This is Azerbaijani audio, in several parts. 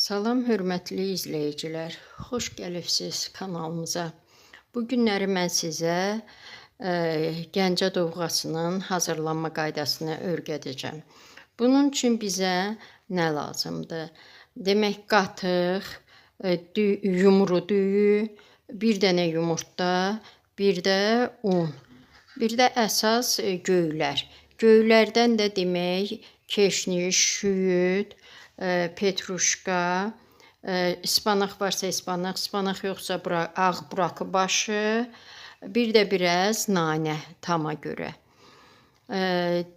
Salam hörmətli izləyicilər, xoş gəlibsiz kanalımıza. Bu günləri mən sizə Gəncə dovğasının hazırlanma qaydasını öyrədəcəm. Bunun üçün bizə nə lazımdır? Demək, qatıq, yumru düyü, bir dənə yumurta, bir də un, bir də əsas göylər. Göylərdən də demək, keşniş, şüyüd, petruşka, ispanaq varsa ispanaq, ispanaq yoxsa ağ burakı başı, bir də biraz nanə tama görə.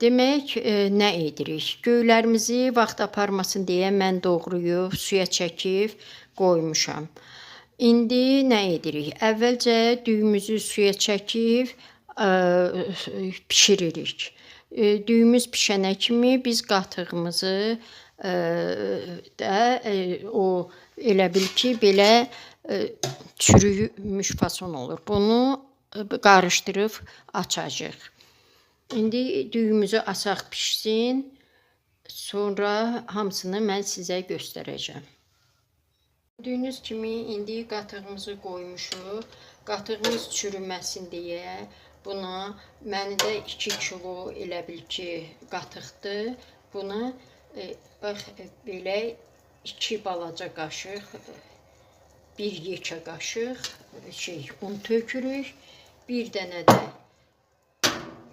Demək, nə edirik? Göylərimizi vaxt aparmasın deyə mən doğrayıb, suya çəkib qoymuşam. İndi nə edirik? Əvvəlcə düyümüzü suya çəkib pişiririk. Düyümüz pişənə kimi biz qatığımızı o elə bil ki, belə çürümüş fason olur. Bunu qarışdırıb açacağıq. İndi düyümüzü asaq pişsin. Sonra hamısını mən sizə göstərəcəm. Gördüyünüz kimi indi qatığımızı qoymuşuq. Qatığımız çürüməsin deyə buna məndə 2 kilo elə bil ki, qatıqdır. Buna bax belə 2 balaca qaşıq, 1 yekə qaşıq un tökürük. Bir dənə də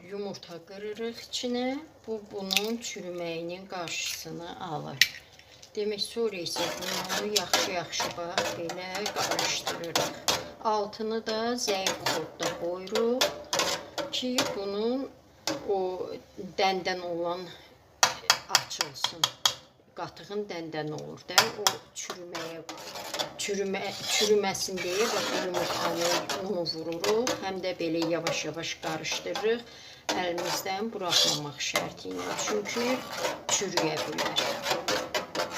yumurta qırırıq içinə. Bu bunun çürüməyinin qarşısını alır. Demək, sonra isə bunu yaxşı bax belə qarışdırırıq. Altını da zəif odda qoyuruq ki, bunun o dəndən olan açılsın. Qatığın dəndən olur da, o çürüməsin deyə bax, yumurtanı unu vururuq. Həm də belə yavaş qarışdırırıq. Əlimizdən buraxmamaq şərti ilə. Çünki çürüyə bilər.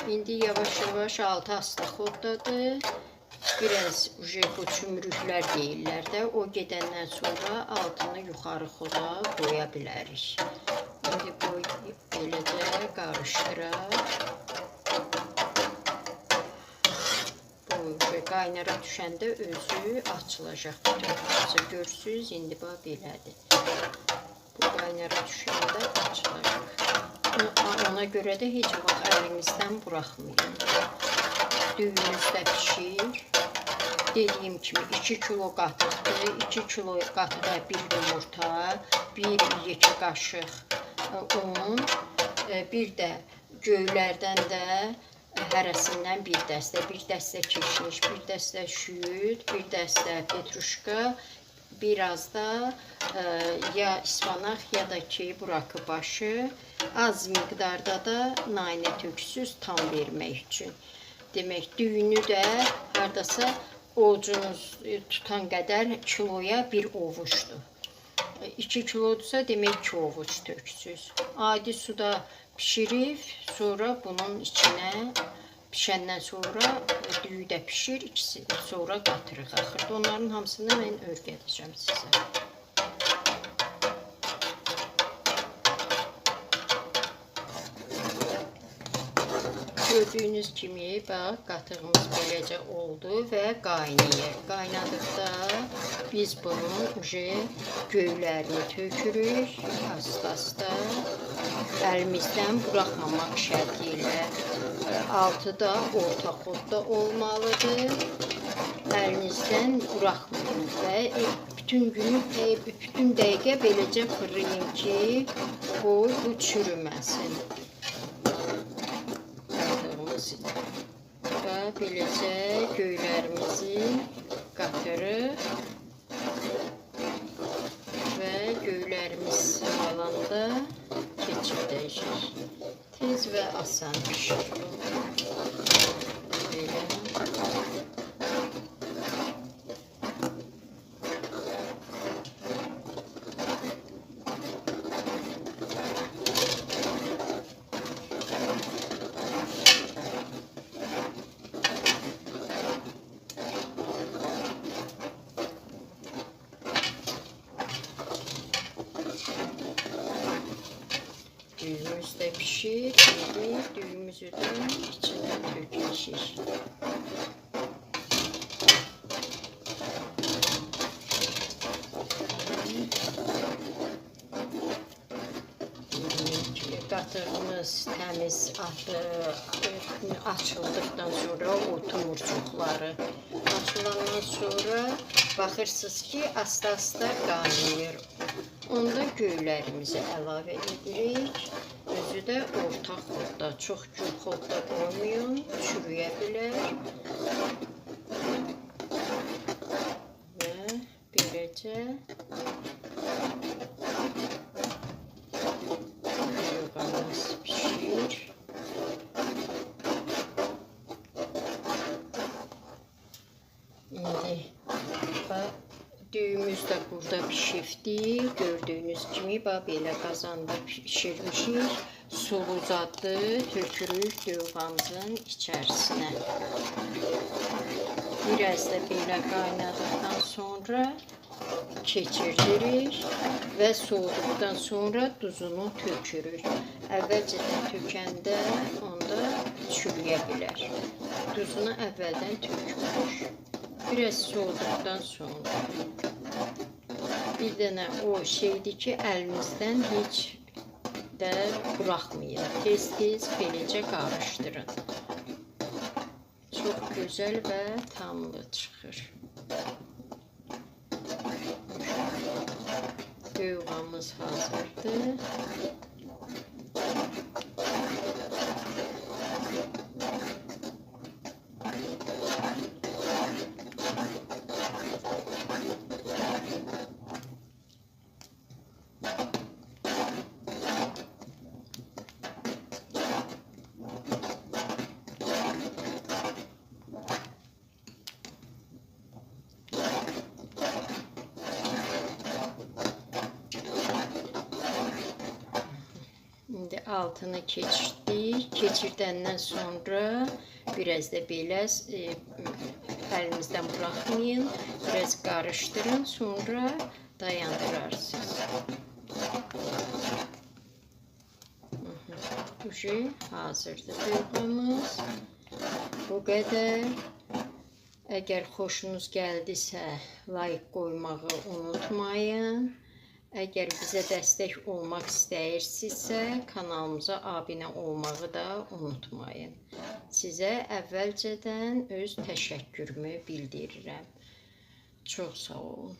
İndi yavaş altı astaq oddadır. Biraz bu çümrüklər deyirlər də, o gedəndən sonra altını yuxarı xoda qoya bilərik. İndi beləcə qarışdıraq. Bu qaynara düşəndə özü açılacaq. Görsünüz, indi bax belədir. Bu qaynara düşəndə açılacaq. Ona görə də heç vaxt əlimizdən buraxmayın. Düyümüz də pişir. Dediyim kimi 2 kilo qatıqdır. 2 kilo qatığa 1 yumurta, 1 yekə qaşıq un, bir də göylərdən də hərəsindən bir dəstə keşniş, bir dəstə şüyüd, bir dəstə petruşka, biraz da ya ispanaq ya da ki, burakı başı, az miqdarda da nanə töksüz tam vermək üçün. Demək, düyünü də haradasa ovucunuz tutan qədər kiloya bir ovuçdur. 2 kilodursa demək 2 ovuc töksüz. Adi suda pişirib, sonra bunun içinə pişəndən sonra düyü də pişir, ikisi sonra qatırıq. Axırda onların hamısını mən öyrədəcəm sizə. Gördüyünüz kimi, bax, qatığımız beləcə oldu və qaynayır. Qaynadıqda biz bunun göylərini tökürük, asta əlimizdən buraxmamaq şərti ilə. Altı da orta xodda olmalıdır. Əlinizdən buraxmayın və bütün dəqiqə beləcə fırlayın ki, bu çürüməsin. Və beləcə göylərimizi qatırıq və göylərimiz sağalanda keçirdəcək. Tez və asan pişir. Belə. Düyümüz də pişir. pişir. İndi düyümüzü də içinə tökəcəyik. Qatığımız təmiz açıldıqdan sonra o tumurcuqları açılandan sonra baxırsınız ki, asta-asta qaynayır. Onda göylərimizi əlavə edirik. Özü də orta xodda, çox gür xodda qoymayın, çürüyə bilər. Və beləcə yoğamız pişir. İndi düyümüz də burada pişirdi. Gördüyünüz kimi belə qazanda pişirmişik. Sulu zadı tökürük düyüğümüzün içərisinə. Biraz da belə qaynadıqdan sonra keçirdirik və soğuduqdan sonra duzunu tökürük. Əvvəlcədən tökəndə onda çürüyə bilər. Duzunu əvvəldən tökürük. Biraz soğuduqdan sonra. Bir dənə o şeydir ki, əlinizdən heç də buraxmayın. Tez-tez beləcə qarışdırın. Çox gözəl və tamlı çıxır. Yoğamız hazırdır. İndi altını keçirdik. Keçirdəndən sonra biraz da belə əlinizdən buraxmayın. Biraz qarışdırın, sonra dayandırarsınız. Hazırdır yoğamız. Bu qədər. Əgər xoşunuz gəldisə, like qoymağı unutmayın. Əgər bizə dəstək olmaq istəyirsinizsə, kanalımıza abunə olmağı da unutmayın. Sizə əvvəlcədən öz təşəkkürümü bildirirəm. Çox sağ olun.